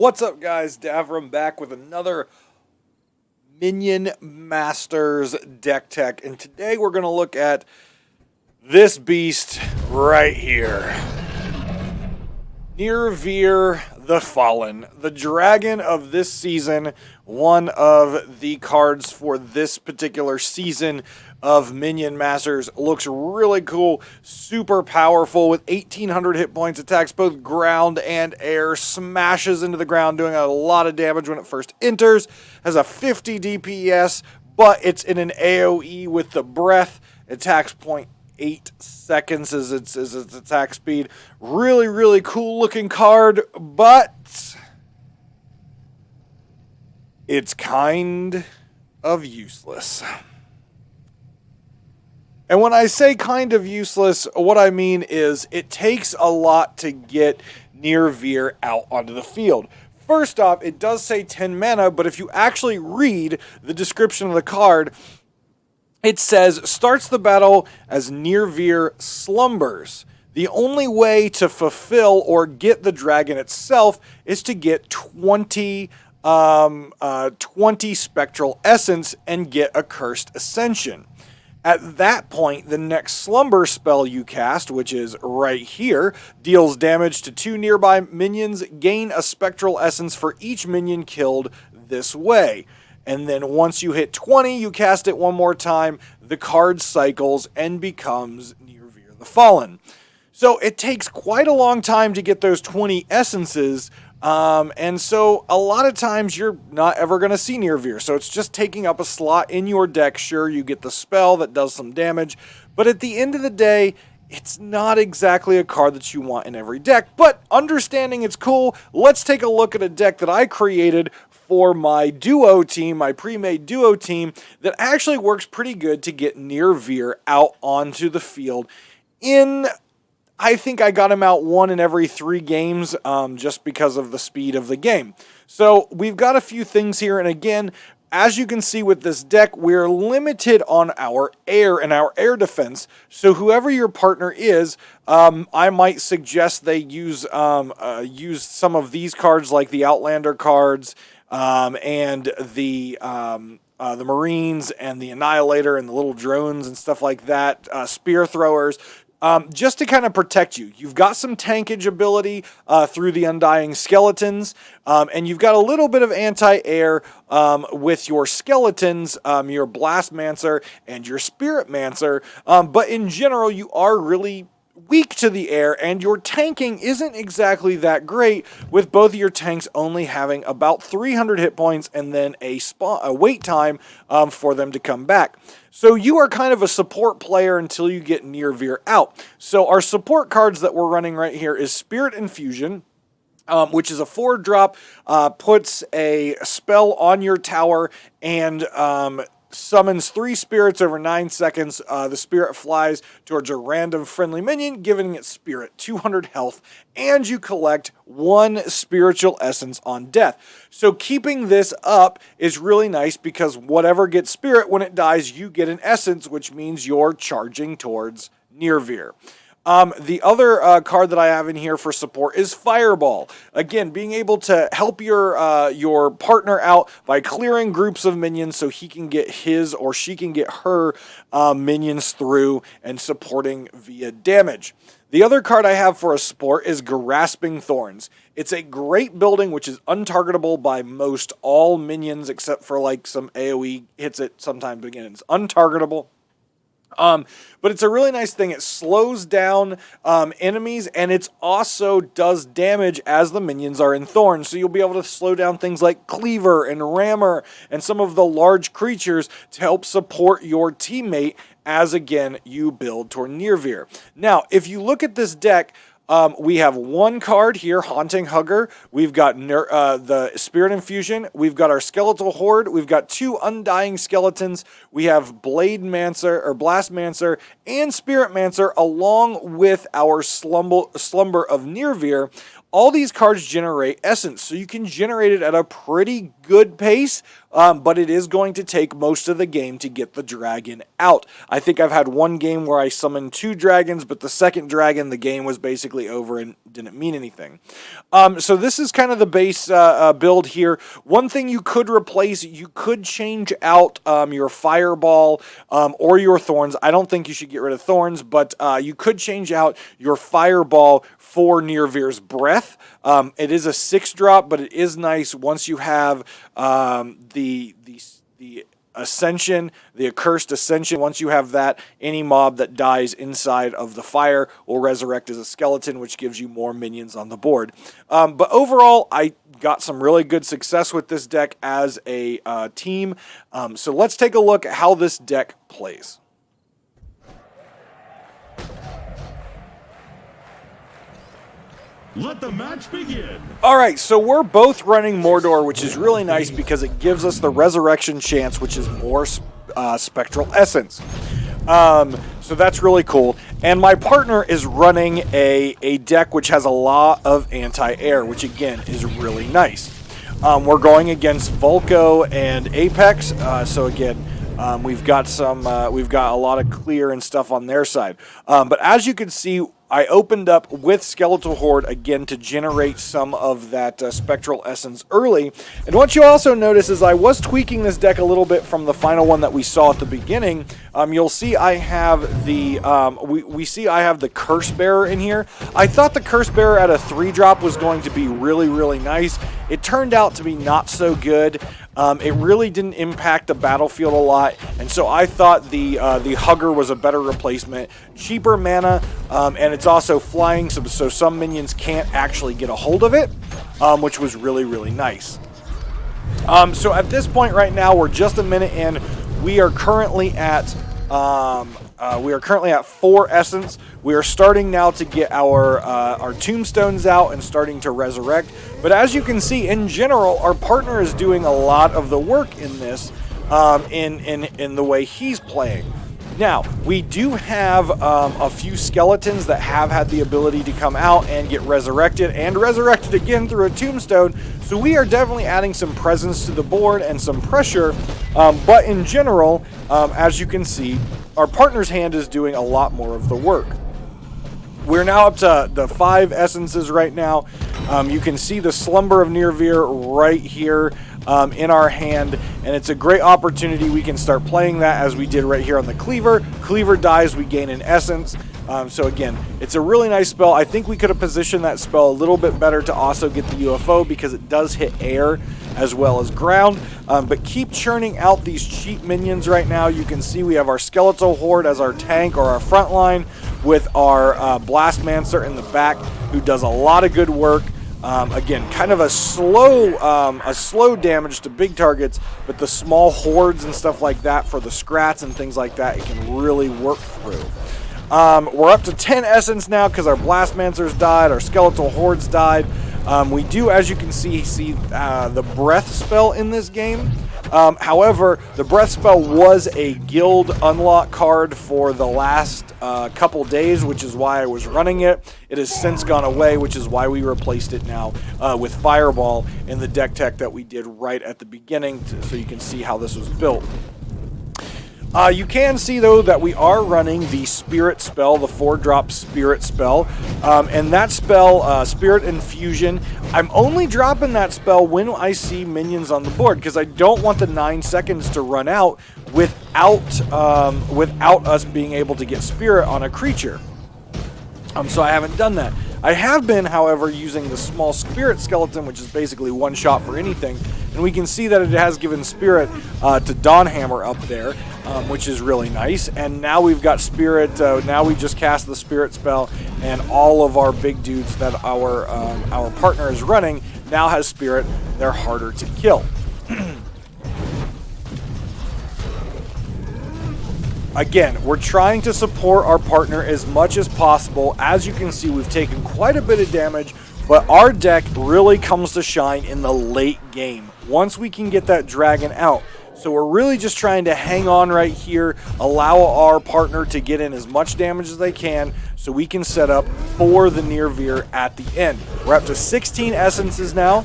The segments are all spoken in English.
What's up, guys? Davram back with another Minion Masters deck tech, and today we're going to look at this beast right here. Nyrvir the Fallen, the dragon of this season, one of the cards for this particular season of Minion Masters. Looks really cool, super powerful with 1800 hit points, attacks both ground and air, smashes into the ground doing a lot of damage when it first enters, has a 50 DPS, but it's in an AoE with the breath, attacks 0.8 seconds as its attack speed. Really cool looking card, but it's kind of useless. And when I say kind of useless, what I mean is it takes a lot to get Nyrvir out onto the field. First off, it does say 10 mana, but if you actually read the description of the card, it says, starts the battle as Nyrvir slumbers. The only way to fulfill or get the dragon itself is to get 20 Spectral Essence and get a Cursed Ascension. At that point, the next slumber spell you cast, which is right here, deals damage to 2 nearby minions, gain a Spectral Essence for each minion killed this way. And then once you hit 20, you cast it one more time, the card cycles and becomes Nyrvir the Fallen. So it takes quite a long time to get those 20 essences, and so a lot of times you're not ever going to see Nyrvir. So it's just taking up a slot in your deck. Sure, you get the spell that does some damage, but at the end of the day, it's not exactly a card that you want in every deck. But understanding it's cool, let's take a look at a deck that I created for my duo team, my pre-made duo team, that actually works pretty good to get Nyrvir out onto the field. I think I got him out 1 in every 3 games just because of the speed of the game. So we've got a few things here, and again, as you can see with this deck, we're limited on our air and our air defense. So whoever your partner is, I might suggest they use some of these cards like the Outlander cards and the Marines and the Annihilator and the little drones and stuff like that, spear throwers. Just to kind of protect you. You've got some tankage ability through the Undying Skeletons, and you've got a little bit of anti-air with your Skeletons, your Blastmancer, and your Spiritmancer, but in general, you are really weak to the air, and your tanking isn't exactly that great, with both of your tanks only having about 300 hit points and then a wait time for them to come back. So you are kind of a support player until you get Nyrvir out. So our support cards that we're running right here is Spirit Infusion, which is a 4-drop, puts a spell on your tower and summons 3 spirits over 9 seconds. The spirit flies towards a random friendly minion, giving it spirit 200 health, and you collect 1 spiritual essence on death. So keeping this up is really nice because whatever gets spirit, when it dies, you get an essence, which means you're charging towards Nyrvir. The other card that I have in here for support is Fireball. Again, being able to help your partner out by clearing groups of minions so he can get his or she can get her minions through and supporting via damage. The other card I have for a support is Grasping Thorns. It's a great building which is untargetable by most all minions except for like some AoE hits it sometimes, but again, it's untargetable. But it's a really nice thing. It slows down enemies, and it also does damage as the minions are in thorns. So you'll be able to slow down things like Cleaver and Rammer and some of the large creatures to help support your teammate as, again, you build toward Nyrvir. Now, if you look at this deck, we have 1 card here, Haunting Hugger. We've got the Spirit Infusion. We've got our Skeletal Horde. We've got 2 Undying Skeletons. We have Blastmancer and Spiritmancer, along with our Slumber of Nyrvir. all these cards generate essence, so you can generate it at a pretty good pace, but it is going to take most of the game to get the dragon out. I think I've had one game where I summoned 2 dragons, but the second dragon, the game was basically over and didn't mean anything. So this is kind of the base build here. One thing you could replace, you could change out your fireball or your thorns. I don't think you should get rid of thorns, but you could change out your fireball for Nyrvir's breath. It is a 6-drop, but it is nice once you have the Ascension, the Accursed Ascension. Once you have that, any mob that dies inside of the fire will resurrect as a skeleton, which gives you more minions on the board. But overall, I got some really good success with this deck as a team. So let's take a look at how this deck plays. Let the match begin. All right, so we're both running Mordor, which is really nice because it gives us the resurrection chance, which is more spectral essence. So that's really cool. And my partner is running a deck which has a lot of anti-air, which again is really nice. We're going against Volko and Apex, so again, we've got a lot of clear and stuff on their side. But as you can see, I opened up with Skeletal Horde again to generate some of that Spectral Essence early. And what you also notice is I was tweaking this deck a little bit from the final one that we saw at the beginning. You'll see I have the I have the Curse Bearer in here. I thought the Curse Bearer at a 3-drop was going to be really, really nice. It turned out to be not so good. It really didn't impact the battlefield a lot, and so I thought the Hugger was a better replacement. Cheaper mana, and it's also flying, so some minions can't actually get a hold of it, which was really, really nice. So at this point right now, we're just a minute in. We are currently at 4 essence. We are starting now to get our tombstones out and starting to resurrect. But as you can see, in general, our partner is doing a lot of the work in this, in the way he's playing. Now, we do have a few skeletons that have had the ability to come out and get resurrected, and resurrected again through a tombstone. So we are definitely adding some presence to the board and some pressure. But in general, as you can see, our partner's hand is doing a lot more of the work. We're now up to the 5 essences right now. You can see the Slumber of Nyrvir right here in our hand, and it's a great opportunity. We can start playing that as we did right here on the Cleaver. Cleaver dies, we gain an essence. So again, it's a really nice spell. I think we could have positioned that spell a little bit better to also get the UFO because it does hit air as well as ground. But keep churning out these cheap minions right now. You can see we have our Skeletal Horde as our tank or our front line with our Blastmancer in the back who does a lot of good work. Again, kind of a slow damage to big targets, but the small hordes and stuff like that for the scrats and things like that, it can really work through. We're up to 10 essence now because our Blastmancers died, our Skeletal Hordes died. We do, as you can see the Breath spell in this game. However, the Breath spell was a guild unlock card for the last couple days, which is why I was running it. It has since gone away, which is why we replaced it now with Fireball in the deck tech that we did right at the beginning, so you can see how this was built. You can see, though, that we are running the Spirit spell, the 4-drop Spirit spell. And that spell, Spirit Infusion, I'm only dropping that spell when I see minions on the board, because I don't want the 9 seconds to run out without us being able to get Spirit on a creature. So I haven't done that. I have been, however, using the small Spirit Skeleton, which is basically one shot for anything. And we can see that it has given Spirit to Dawnhammer up there, which is really nice. And now we've got Spirit. Now we just cast the Spirit spell, and all of our big dudes that our partner is running now has Spirit. They're harder to kill. Again, we're trying to support our partner as much as possible. As you can see, we've taken quite a bit of damage, but our deck really comes to shine in the late game once we can get that dragon out. So we're really just trying to hang on right here, allow our partner to get in as much damage as they can, so we can set up for the Nyrvir at the end. We're up to 16 essences now,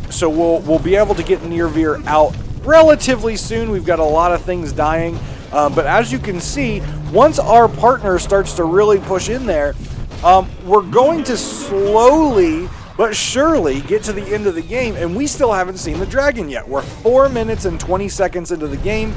so we'll be able to get Nyrvir out relatively soon. We've got a lot of things dying, but as you can see, once our partner starts to really push in there, we're going to slowly but surely get to the end of the game, and we still haven't seen the dragon yet. We're 4 minutes and 20 seconds into the game.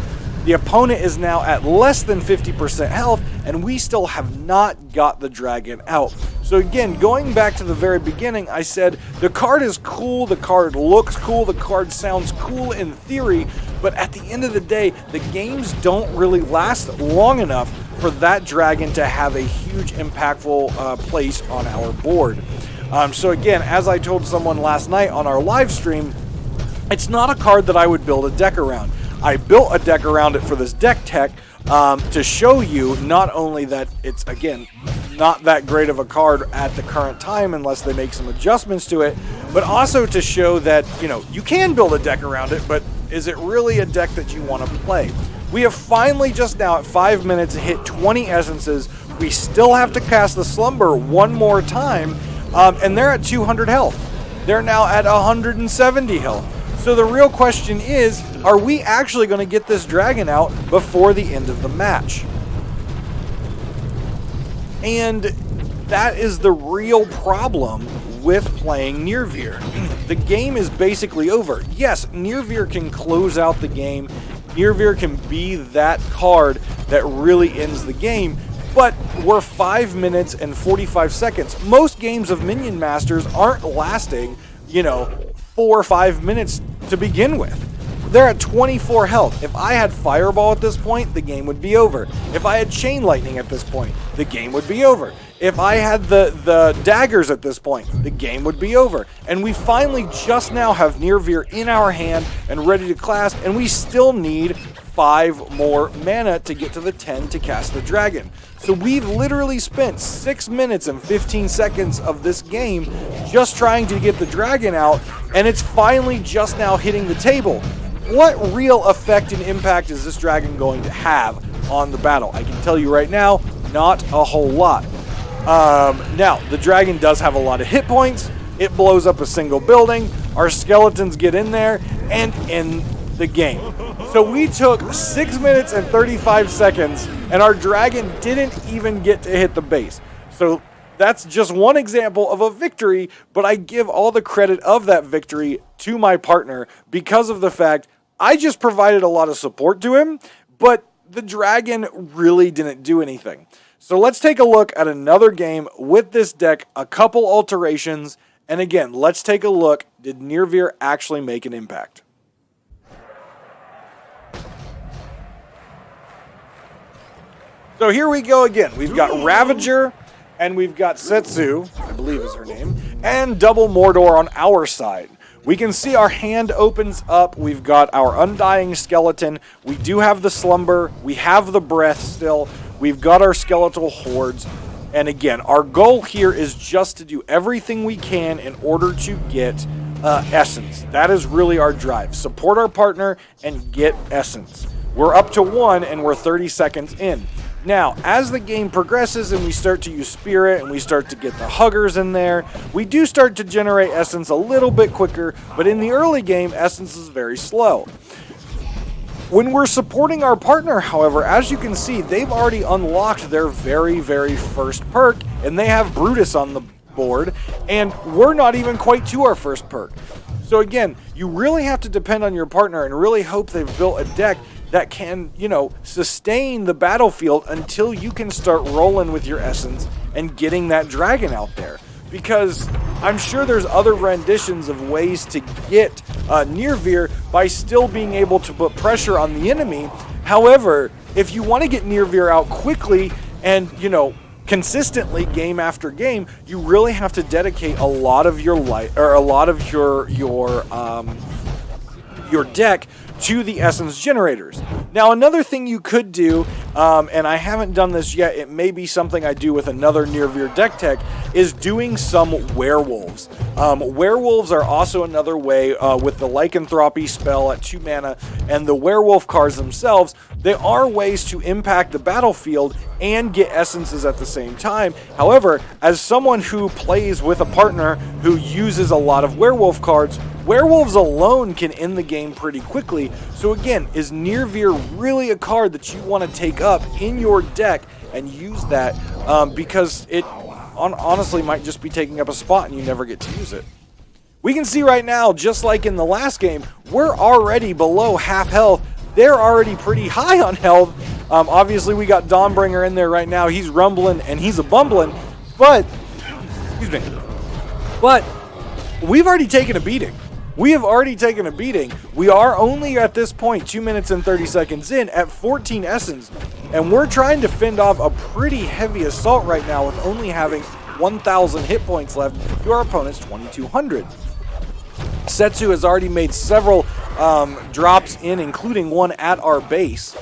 The opponent is now at less than 50% health, and we still have not got the dragon out. So again, going back to the very beginning, I said the card is cool, the card looks cool, the card sounds cool in theory, but at the end of the day, the games don't really last long enough for that dragon to have a huge impactful place on our board. So again, as I told someone last night on our live stream, it's not a card that I would build a deck around. I built a deck around it for this deck tech to show you not only that it's, again, not that great of a card at the current time unless they make some adjustments to it, but also to show that, you know, you can build a deck around it, but is it really a deck that you want to play? We have finally just now at 5 minutes hit 20 essences. We still have to cast the Slumber one more time, and they're at 200 health. They're now at 170 health. So the real question is, are we actually going to get this dragon out before the end of the match? And that is the real problem with playing Nyrvir. The game is basically over. Yes, Nyrvir can close out the game. Nyrvir can be that card that really ends the game, but we're 5 minutes and 45 seconds. Most games of Minion Masters aren't lasting, 4 or 5 minutes to begin with. They're at 24 health. If I had Fireball at this point, the game would be over. If I had Chain Lightning at this point, the game would be over. If I had the daggers at this point, the game would be over. And we finally just now have Nyrvir in our hand and ready to cast, and we still need 5 more mana to get to the 10 to cast the dragon. So we've literally spent 6 minutes and 15 seconds of this game just trying to get the dragon out, and it's finally just now hitting the table. What real effect and impact is this dragon going to have on the battle? I can tell you right now, not a whole lot. Now, the dragon does have a lot of hit points. It blows up a single building. Our skeletons get in there and end the game. So we took 6 minutes and 35 seconds, and our dragon didn't even get to hit the base. So that's just one example of a victory, but I give all the credit of that victory to my partner because of the fact I just provided a lot of support to him, but the dragon really didn't do anything. So let's take a look at another game with this deck, a couple alterations, and again, let's take a look. Did Nyrvir actually make an impact? So here we go again. We've got Ravager, and we've got Setsu, I believe is her name, and Double Mordor on our side. We can see our hand opens up. We've got our Undying Skeleton. We do have the Slumber. We have the Breath still. We've got our Skeletal Hordes. And again, our goal here is just to do everything we can in order to get Essence. That is really our drive. Support our partner and get Essence. We're up to 1 and we're 30 seconds in. Now, as the game progresses and we start to use Spirit and we start to get the Huggers in there, we do start to generate Essence a little bit quicker, but in the early game, Essence is very slow. When we're supporting our partner, however, as you can see, they've already unlocked their very, very first perk, and they have Brutus on the board, and we're not even quite to our first perk. So again, you really have to depend on your partner and really hope they've built a deck that can, sustain the battlefield until you can start rolling with your Essence and getting that dragon out there. Because I'm sure there's other renditions of ways to get Nyrvir by still being able to put pressure on the enemy. However, if you want to get Nyrvir out quickly and, consistently game after game, you really have to dedicate a lot of your life or a lot of your deck to the essence generators. Now, another thing you could do, and I haven't done this yet, it may be something I do with another Nyrvir deck tech, is doing some werewolves. Werewolves are also another way with the lycanthropy spell at 2 mana and the werewolf cards themselves. There are ways to impact the battlefield and get essences at the same time. However, as someone who plays with a partner who uses a lot of werewolf cards, werewolves alone can end the game pretty quickly. So again, is Nyrvir really a card that you want to take up in your deck and use that because it honestly might just be taking up a spot and you never get to use it. We can see right now, just like in the last game, we're already below half health. They're already pretty high on health. Obviously, we got Dawnbringer in there right now. He's rumbling and he's a bumbling, but, excuse me, but we've already taken a beating. We have already taken a beating. We are only at this point 2 minutes and 30 seconds in at 14 essence, and we're trying to fend off a pretty heavy assault right now with only having 1,000 hit points left to our opponent's 2,200. Setsu has already made several drops in, including one at our base,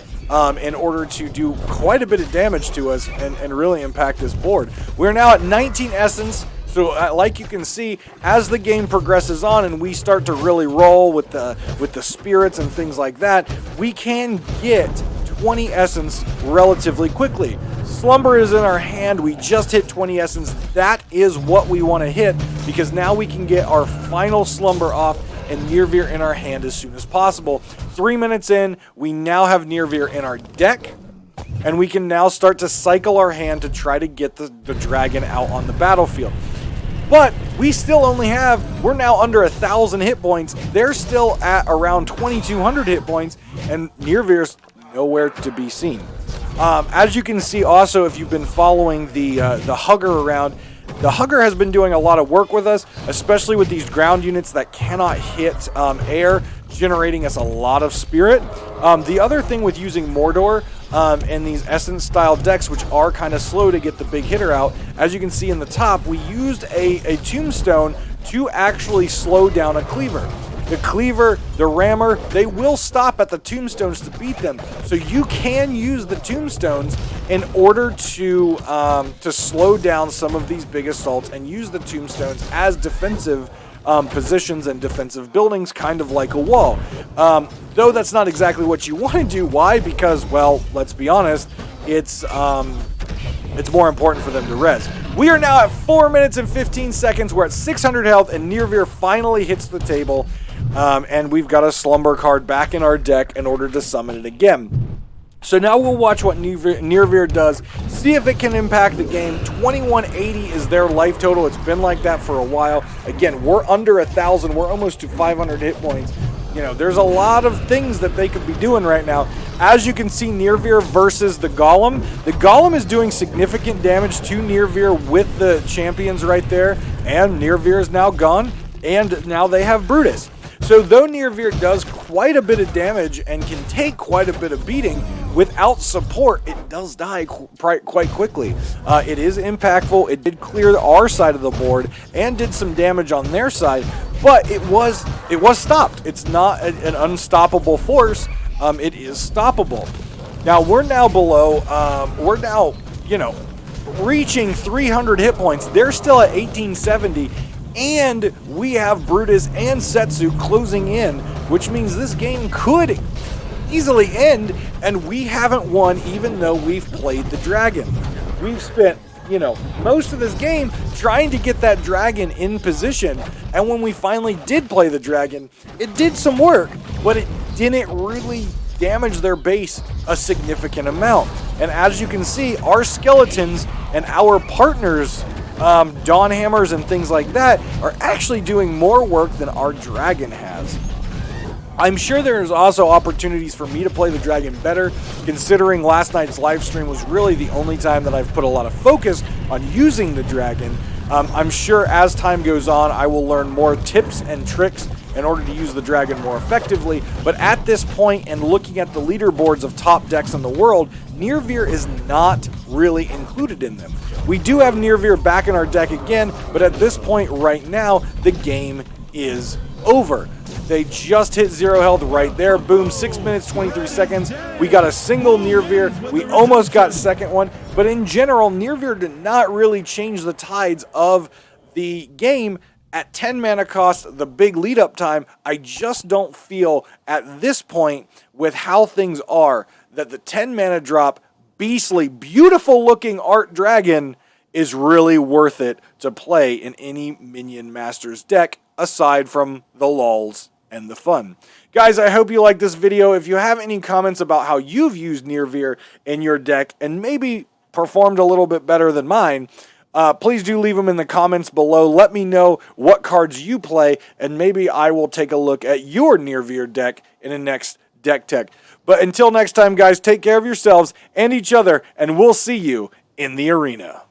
in order to do quite a bit of damage to us and really impact this board. We're now at 19 essence. So like you can see, as the game progresses on and we start to really roll with the spirits and things like that, we can get 20 essence relatively quickly. Slumber is in our hand. We just hit 20 essence. That is what we want to hit because now we can get our final slumber off and Nyrvir in our hand as soon as possible. 3 minutes in, we now have Nyrvir in our deck, and we can now start to cycle our hand to try to get the dragon out on the battlefield. But we still only have, we're now under 1,000 hit points. They're still at around 2,200 hit points, and Nyrvir's nowhere to be seen. As you can see also, if you've been following the Hugger around, the Hugger has been doing a lot of work with us, especially with these ground units that cannot hit air, generating us a lot of spirit. The other thing with using Mordor and these Essence style decks, which are kind of slow to get the big hitter out, as you can see in the top, we used a Tombstone to actually slow down a Cleaver. The Cleaver, the Rammer, they will stop at the Tombstones to beat them. So you can use the Tombstones in order to slow down some of these big assaults and use the Tombstones as defensive positions and defensive buildings, kind of like a wall. Though that's not exactly what you want to do. Why? Because, well, let's be honest, it's more important for them to res. We are now at 4 minutes and 15 seconds. We're at 600 health, and Nyrvir finally hits the table. And we've got a Slumber card back in our deck in order to summon it again. So now we'll watch what Nyrvir does, see if it can impact the game. 2180 is their life total. It's been like that for a while. Again, we're under 1,000. We're almost to 500 hit points. You know, there's a lot of things that they could be doing right now. As you can see, Nyrvir versus the Golem. The Golem is doing significant damage to Nyrvir with the champions right there. And Nyrvir is now gone. And now they have Brutus. So though Nyrvir does quite a bit of damage and can take quite a bit of beating, without support, it does die quite quickly. It is impactful. It did clear our side of the board and did some damage on their side, but it was stopped. It's not an unstoppable force. It is stoppable. Now we're now below. We're now, reaching 300 hit points. They're still at 1870. And we have Brutus and Setsu closing in, which means this game could easily end, and we haven't won even though we've played the dragon. We've spent, most of this game trying to get that dragon in position, and when we finally did play the dragon, it did some work, but it didn't really damage their base a significant amount. And as you can see, our skeletons and our partners, Dawn Hammers and things like that, are actually doing more work than our dragon has. I'm sure there's also opportunities for me to play the dragon better, considering last night's live stream was really the only time that I've put a lot of focus on using the dragon. I'm sure as time goes on, I will learn more tips and tricks in order to use the dragon more effectively, but at this point, and looking at the leaderboards of top decks in the world, Nyrvir is not really included in them. We do have Nyrvir back in our deck again, but at this point right now, the game is over. They just hit 0 health right there. Boom, 6 minutes, 23 seconds. We got a single Nyrvir. We almost got second one. But in general, Nyrvir did not really change the tides of the game. At 10 mana cost, the big lead up time, I just don't feel at this point with how things are that the 10 mana drop, beastly, beautiful looking art dragon is really worth it to play in any Minion Masters deck aside from the lulls and the fun. Guys, I hope you liked this video. If you have any comments about how you've used Nyrvir in your deck and maybe performed a little bit better than mine, please do leave them in the comments below. Let me know what cards you play, and maybe I will take a look at your Nyrvir deck in the next Deck Tech. But until next time, guys, take care of yourselves and each other, and we'll see you in the arena.